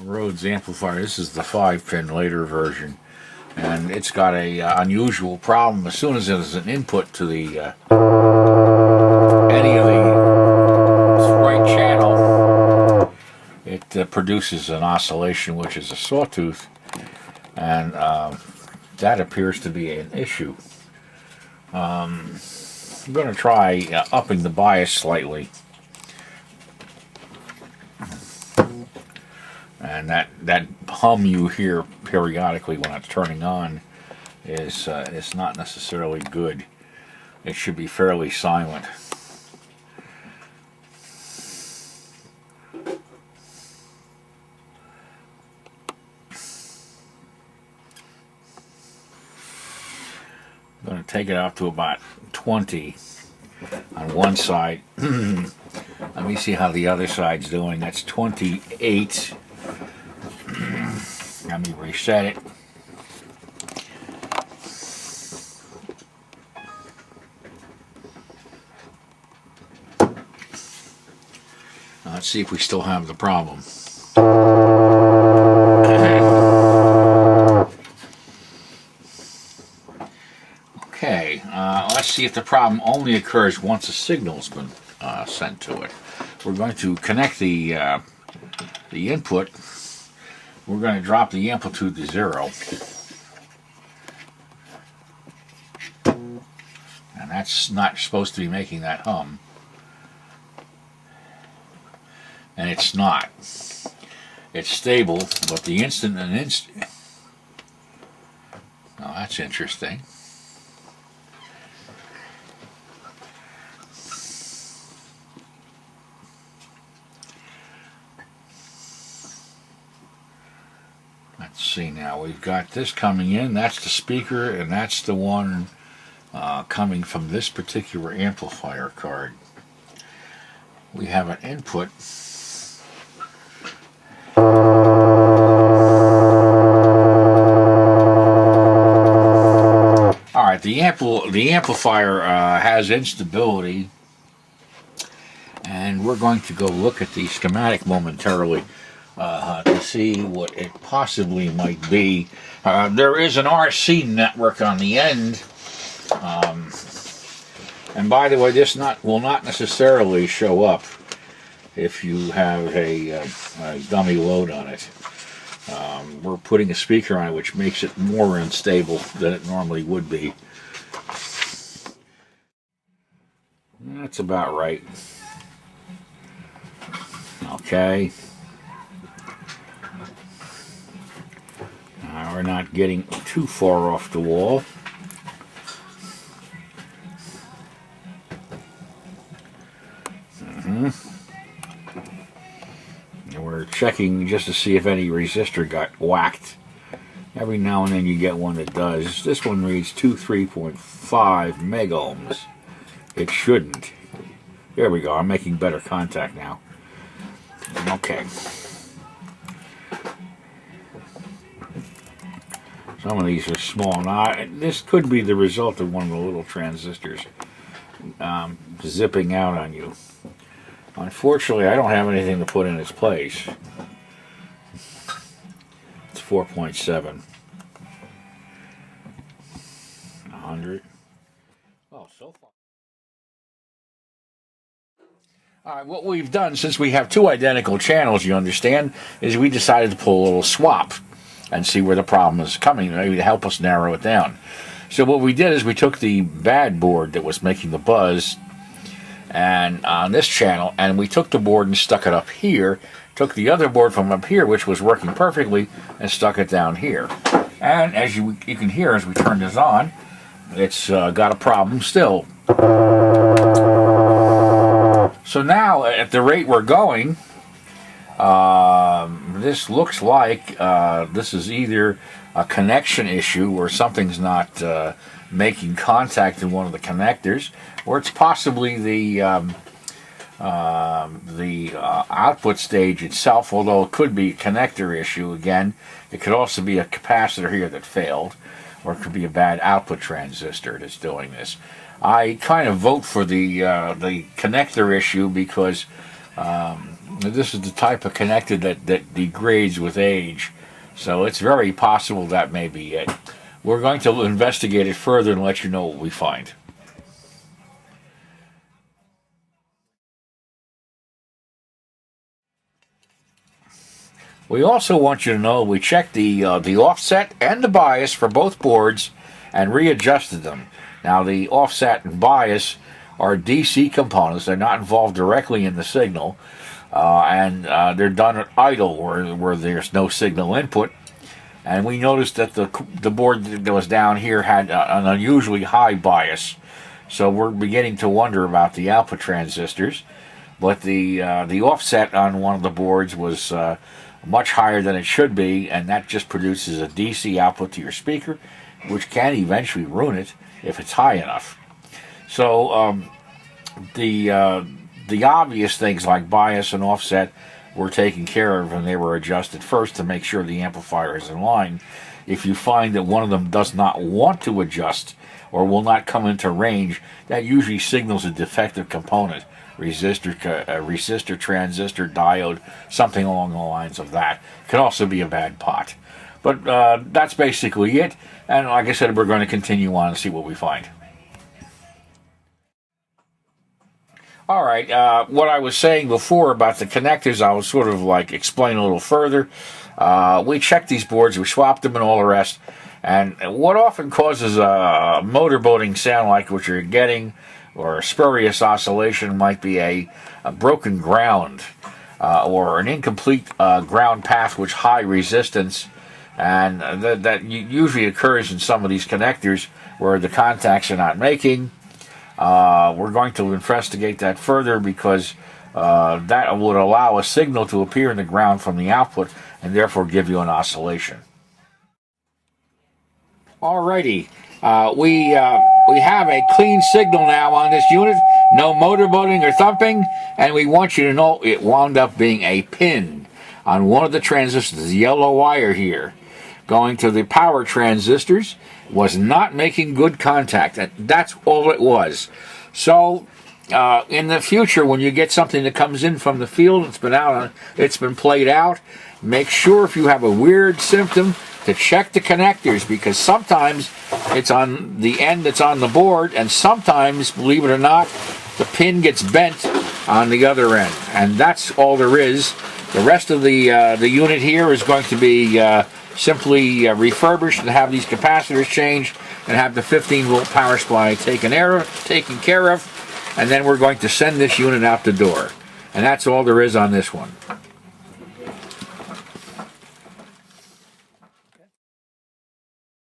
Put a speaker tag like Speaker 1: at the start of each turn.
Speaker 1: Rhodes amplifier. This is the 5-pin later version, and it's got a unusual problem. As soon as there's an input to the any of the right channel, it produces an oscillation, which is a sawtooth, and that appears to be an issue. I'm going to try upping the bias slightly. And that hum you hear periodically when it's turning on is not necessarily good. It should be fairly silent. I'm going to take it out to about 20 on one side. Let me see how the other side's doing. That's 28. Let me reset it. Let's see if we still have the problem. Okay, let's see if the problem only occurs once a signal's been sent to it. We're going to connect the input. We're going to drop the amplitude to 0. And that's not supposed to be making that hum. And it's not. It's stable, but the instant an instant. Now that's interesting. Let's see now, we've got this coming in, that's the speaker, and that's the one coming from this particular amplifier card. We have an input. Alright, the amplifier has instability, and we're going to go look at the schematic momentarily. To see what it possibly might be. There is an RC network on the end, and by the way, this will not necessarily show up if you have a dummy load on it. We're putting a speaker on it, which makes it more unstable than it normally would be. That's about right. Okay. We're not getting too far off the wall. And we're checking just to see if any resistor got whacked. Every now and then you get one that does. This one reads 23.5 megohms. It shouldn't. There we go. I'm making better contact now. Okay. Some of these are small. Now, this could be the result of one of the little transistors zipping out on you. Unfortunately, I don't have anything to put in its place. It's 4.7. 100. Oh, so far. Alright, what we've done, since we have two identical channels, you understand, is we decided to pull a little swap and see where the problem is coming, maybe to help us narrow it down. So what we did is we took the bad board that was making the buzz and on this channel, and we took the board and stuck it up here, took the other board from up here, which was working perfectly, and stuck it down here. And as you can hear as we turn this on, it's got a problem still. So now, at the rate we're going, this looks like this is either a connection issue where something's not making contact in one of the connectors, or it's possibly the output stage itself, although it could be a connector issue again. It could also be a capacitor here that failed, or it could be a bad output transistor that's doing this. I kind of vote for the connector issue because This is the type of connector that degrades with age. So it's very possible that may be it. We're going to investigate it further and let you know what we find. We also want you to know we checked the offset and the bias for both boards and readjusted them. Now the offset and bias are DC components. They're not involved directly in the signal, and they're done at idle where there's no signal input. And we noticed that the board that was down here had an unusually high bias. So we're beginning to wonder about the output transistors. But the offset on one of the boards was much higher than it should be, and that just produces a DC output to your speaker, which can eventually ruin it if it's high enough. So the obvious things like bias and offset were taken care of, and they were adjusted first to make sure the amplifier is in line. If you find that one of them does not want to adjust or will not come into range, that usually signals a defective component. Resistor, transistor, diode, something along the lines of that. Could also be a bad pot. But that's basically it. And like I said, we're going to continue on and see what we find. All right, what I was saying before about the connectors, I was sort of like explain a little further. We checked these boards, we swapped them and all the rest. And what often causes a motorboating sound like what you're getting, or a spurious oscillation, might be a broken ground or an incomplete ground path with high resistance. And that usually occurs in some of these connectors where the contacts are not making. We're going to investigate that further because that would allow a signal to appear in the ground from the output and therefore give you an oscillation. Alrighty, we have a clean signal now on this unit, no motorboating or thumping, and we want you to know it wound up being a pin on one of the transistors, the yellow wire here, going to the power transistors, was not making good contact. That's all it was. So in the future, when you get something that comes in from the field, it's been played out, make sure if you have a weird symptom to check the connectors, because sometimes it's on the end that's on the board, and sometimes, believe it or not, the pin gets bent on the other end, and that's all there is. The rest of the unit here is going to be simply refurbished and have these capacitors changed and have the 15-volt power supply taken care of, and then we're going to send this unit out the door. And that's all there is on this one.